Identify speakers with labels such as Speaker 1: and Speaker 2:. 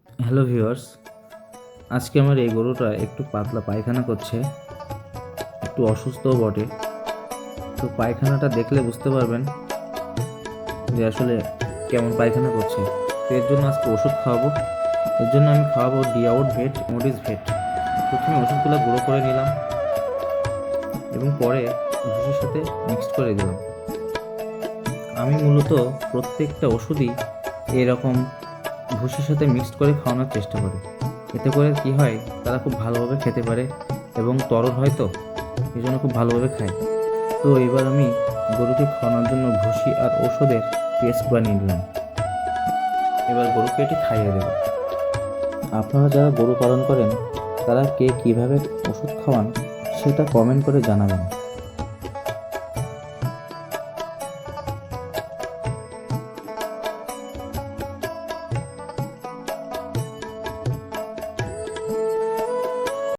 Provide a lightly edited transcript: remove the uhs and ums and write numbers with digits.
Speaker 1: Hello viewers, আজকে আমার এই গরুটা একটু পাতলা পায়খানা করছে, একটু অসুস্থও বটে। তো পায়খানাটা দেখলে বুঝতে পারবেন যে আসলে কেমন পায়খানা করছে। তো এর জন্য আজকে ওষুধ খাওয়াবো। এর জন্য আমি খাওয়াবো ডিআউট ভেট মোডিস ভেট। প্রথমে ওষুধগুলো গুঁড়ো করে নিলাম এবং পরে ভুষির সাথে মিক্সড করে দিলাম। আমি মূলত প্রত্যেকটা ওষুধই এরকম ভুষির সাথে মিক্সড করে খাওয়ানোর চেষ্টা করি। এতে করে কি হয়, তারা খুব ভালোভাবে খেতে পারে এবং তরল হয়, তো এই জন্য খুব ভালোভাবে খায়। তো এবার আমি গরুকে খাওয়ানোর জন্য ভুসি আর ওষুধের পেস্ট বানিয়ে নিলাম। এবার গরুকে এটি খাইয়ে দেব। আপনারা যারা গরু পালন করেন তারা কে কীভাবে ওষুধ খাওয়ান সেটা কমেন্ট করে জানাবেন।